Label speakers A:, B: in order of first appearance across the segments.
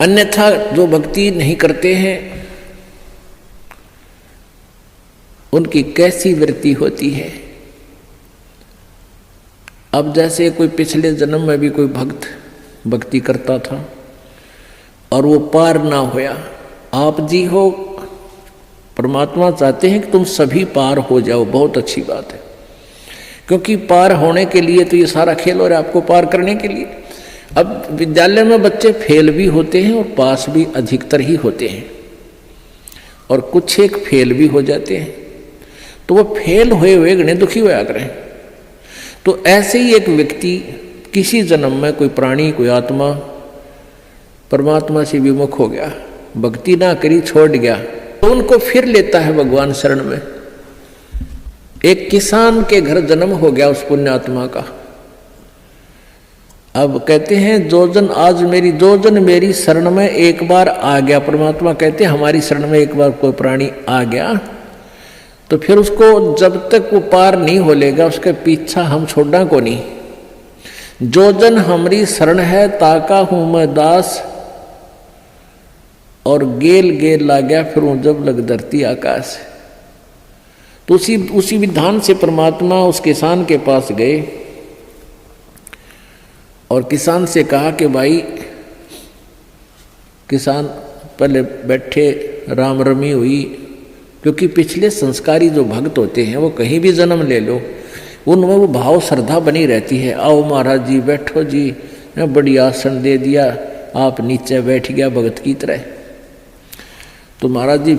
A: अन्यथा जो भक्ति नहीं करते हैं उनकी कैसी वृत्ति होती है। अब जैसे कोई पिछले जन्म में भी कोई भक्त भक्ति करता था और वो पार ना होया, आप जी हो, परमात्मा चाहते हैं कि तुम सभी पार हो जाओ, बहुत अच्छी बात है, क्योंकि पार होने के लिए तो ये सारा खेल हो रहा है आपको पार करने के लिए। अब विद्यालय में बच्चे फेल भी होते हैं और पास भी अधिकतर ही होते हैं, और कुछ एक फेल भी हो जाते हैं, तो वो फेल हुए हुए गणे दुखी होया करें। तो ऐसे ही एक व्यक्ति किसी जन्म में कोई प्राणी कोई आत्मा परमात्मा से विमुख हो गया, भक्ति ना करी छोड़ गया, तो उनको फिर लेता है भगवान शरण में। एक किसान के घर जन्म हो गया उस पुण्यात्मा का। अब कहते हैं जो जन मेरी शरण में एक बार आ गया, परमात्मा कहते हैं हमारी शरण में एक बार कोई प्राणी आ गया तो फिर उसको जब तक वो पार नहीं हो लेगा उसके पीछा हम छोड़ना को नहीं। जो जन हमारी शरण है ताका हूं मैं दास, और गेल गेल ला गया फिर वो जब लग धरती आकाश। तो उसी विधान से परमात्मा उस किसान के पास गए और किसान से कहा कि भाई, किसान पहले बैठे, राम रमी हुई, क्योंकि पिछले संस्कारी जो भक्त होते हैं वो कहीं भी जन्म ले लो उनमें वो भाव श्रद्धा बनी रहती है। आओ महाराज जी बैठो जी, बड़ी आसन दे दिया, आप नीचे बैठ गया भगत की तरह। तो महाराज जी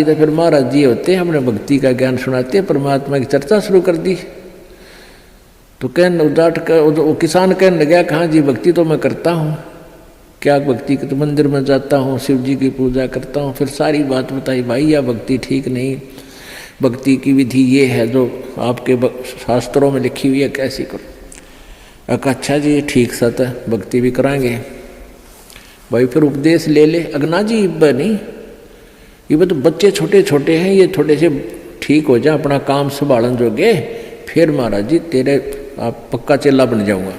A: तो फिर महाराज जी होते हैं, हमने भक्ति का ज्ञान सुनाते हैं, परमात्मा की चर्चा शुरू कर दी। तो वो किसान कहने लगा, कहाँ जी भक्ति तो मैं करता हूँ, क्या भक्ति के तो मंदिर में जाता हूँ, शिव जी की पूजा करता हूँ। फिर सारी बात बताई, भाई यह भक्ति ठीक नहीं, भक्ति की विधि ये है जो आपके शास्त्रों में लिखी हुई है, कैसी करो। अच्छा जी ठीक सत है, भक्ति भी कराएंगे। भाई फिर उपदेश ले ले। अगना जी नहीं, ये तो बच्चे छोटे छोटे हैं, ये थोड़े से ठीक हो जाए, अपना काम संभालन जोगे, फिर महाराज जी तेरे आप पक्का चेला बन जाऊंगा।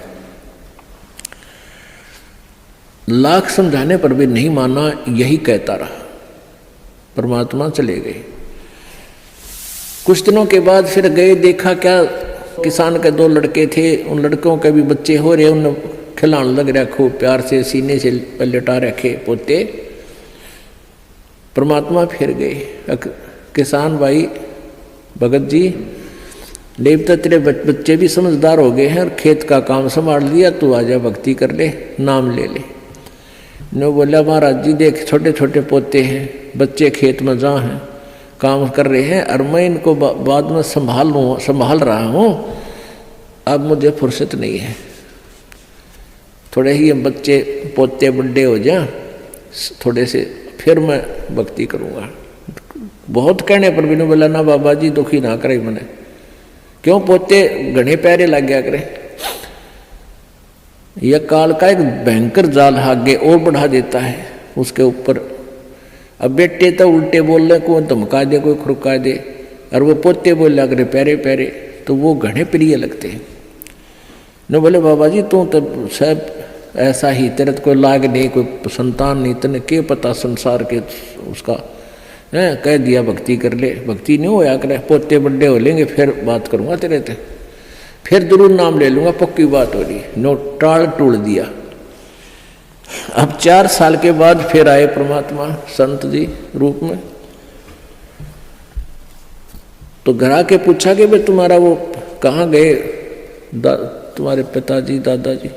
A: लाख समझाने पर भी नहीं माना, यही कहता रहा। परमात्मा चले गए। कुछ दिनों के बाद फिर गए, देखा क्या किसान के 2 लड़के थे, उन लड़कों के भी बच्चे हो रहे, उन खिलाने लग रहा खूब प्यार से, सीने से लटा रखे पोते। परमात्मा फिर गए, किसान भाई भगत जी देवता तेरे बच्चे भी समझदार हो गए हैं और खेत का काम संभाल लिया, तू आजा भक्ति कर ले, नाम ले ले। ने बोला महाराज जी देख छोटे छोटे पोते हैं, बच्चे खेत में जहाँ हैं काम कर रहे हैं, और मैं इनको बाद में संभाल रहा हूँ, अब मुझे फुर्सत नहीं है, थोड़े ही बच्चे पोते बड़े हो जाए थोड़े से, फिर मैं भक्ति करूँगा। बहुत कहने पर भी नहीं बोला, ना बाबा जी दुखी ना करे मैंने, क्यों पोते घने प्यारे लग गया करे। यह काल का एक भयंकर जाल आगे और बढ़ा देता है उसके ऊपर। अब बेटे तो उल्टे बोल रहे, कोई धमका दे कोई खुरका दे, और वो पोते बोल रहा करे प्यारे प्यारे, तो वो घने प्रिय लगते हैं। न बोले बाबा जी तू तो सब ऐसा ही, तेरे तो कोई लाग नहीं, कोई संतान नहीं, तेने क्या पता संसार के उसका है, कह दिया भक्ति कर ले, भक्ति नहीं होया करे, पोते बड़े हो लेंगे फिर बात करूँगा तेरे से, फिर जरूर नाम ले लूँगा, पक्की बात हो रही। नो टाल टूल दिया। अब 4 साल के बाद फिर आए परमात्मा संत जी रूप में। तो घर आके पूछा कि भाई तुम्हारा वो कहाँ गए तुम्हारे पिताजी दादाजी।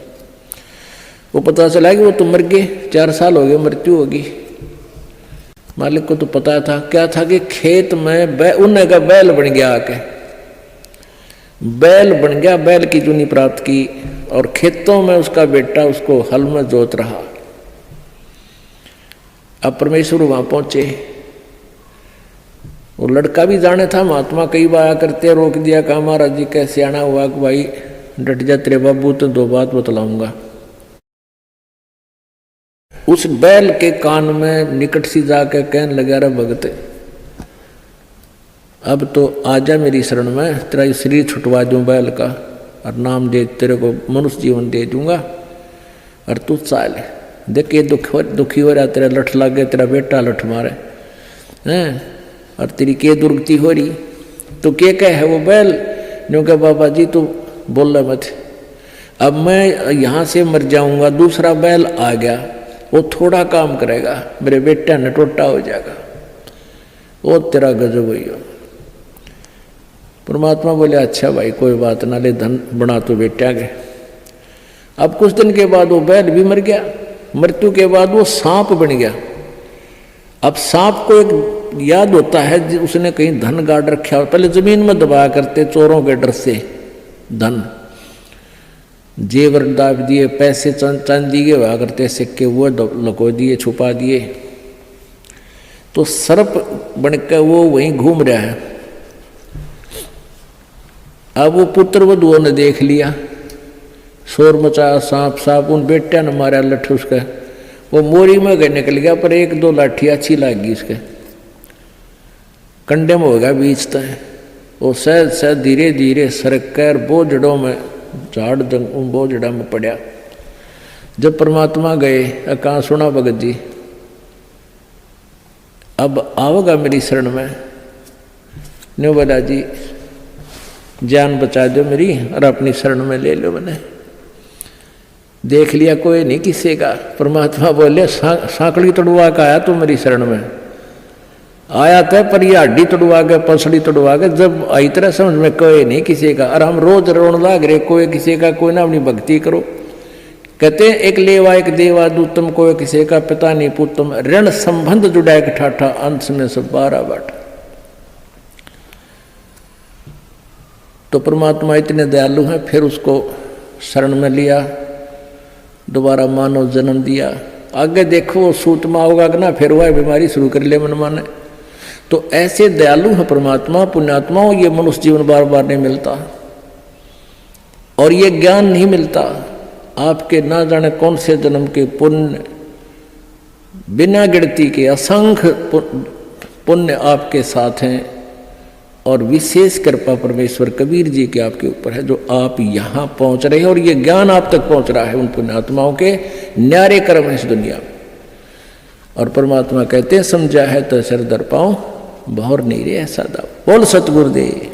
A: वो पता चला कि वो तो मर गए, 4 साल हो गए, मृत्यु होगी। मालिक को तो पता था, क्या था कि खेत में उन्हें का बैल बन गया, आके बैल बन गया, बैल की चुनी प्राप्त की, और खेतों में उसका बेटा उसको हल में जोत रहा। अब परमेश्वर वहां पहुंचे, वो लड़का भी जाने था, महात्मा कई बार करते, रोक दिया, कहा महाराज जी कैसे आना हुआ कि भाई डट जा तेरे बाबू, तो 2 बात बतलाऊंगा। उस बैल के कान में निकट सी जाकर कहने लगा, रे भगत अब तो आजा मेरी शरण में, तेरा शरीर छुटवा दूं बैल का, और नाम दे तेरे को मनुष्य जीवन दे दूंगा, और तू चाल देख ये दुखी हो रहा, तेरा लठ लग गया, तेरा बेटा लठ मारे हैं, और तेरी के दुर्गति हो रही, तो के कह है वो बैल न्यू कह बाबा जी तू बोल रहा मत, अब मैं यहाँ से मर जाऊंगा, दूसरा बैल आ गया, वो थोड़ा काम करेगा, मेरे बेटा ने टोटा हो जाएगा, वो तेरा गजब हुई हो। परमात्मा बोले अच्छा भाई कोई बात ना, ले धन बना तो बेटा के। अब कुछ दिन के बाद वो बैल भी मर गया, मृत्यु के बाद वो सांप बन गया। अब सांप को एक याद होता है उसने कहीं धन गाड़ रखा हो, पहले जमीन में दबाया करते चोरों के डर से, धन जेवर दाब दिए, पैसे चांदी के हुआ करते सिक्के, वो लको दिए, छुपा दिए, तो सर्प बनकर वो वहीं घूम रहा है। अब वो पुत्र वधुओं ने देख लिया, शोर मचाया, सांप सांप, उन बेटा ने मारा लठ उसका, वो मोरी में गए निकल गया, पर एक दो लाठी अच्छी लगी उसके कंडे में, होगा बीच तय, वो सहज सहज धीरे धीरे सरक कर बोझड़ों में झाड़ बोझड़ा में पड़ा। जब परमात्मा गए, कहाँ सुना भगत जी अब आओगा मेरी शरण में, न्यू बोला जी जान बचा दो मेरी और अपनी शरण में ले लो। मैंने देख लिया कोई नहीं किसी का, परमात्मा बोले सांकड़ी तोड़वा का आया तू मेरी शरण में, आया था पर ये हड्डी तोड़वा के पसड़ी तोड़वा के, जब आई तरह समझ में कोई नहीं किसी का, और हम रोज रोन लाग रहे कोई किसी का, कोई ना अपनी भक्ति करो। कहते हैं एक लेवा एक देवा दूतम, कोई किसी का पिता नहीं पुतम, ऋण संबंध जुड़ा एक ठाठा, अंश में सब 12 बाट। तो परमात्मा इतने दयालु हैं, फिर उसको शरण में लिया, दोबारा मानव जन्म दिया। आगे देखो सूत में होगा कि ना, फिर वह बीमारी शुरू कर ले मन माने। तो ऐसे दयालु है परमात्मा, पुण्यात्माओं, ये मनुष्य जीवन बार बार नहीं मिलता, और ये ज्ञान नहीं मिलता। आपके ना जाने कौन से जन्म के पुण्य, बिना गिनती के असंख्य पुण्य आपके साथ हैं, और विशेष कृपा परमेश्वर कबीर जी के आपके ऊपर है, जो आप यहाँ पहुँच रहे हैं, और ये ज्ञान आप तक पहुँच रहा है उन पुण्यात्माओं के न्यारे कर्म है इस दुनिया में। और परमात्मा कहते हैं समझा है तो सिर दर पाओ, बहुर नहीं रे ऐसा दाव। बोल सतगुरुदेव।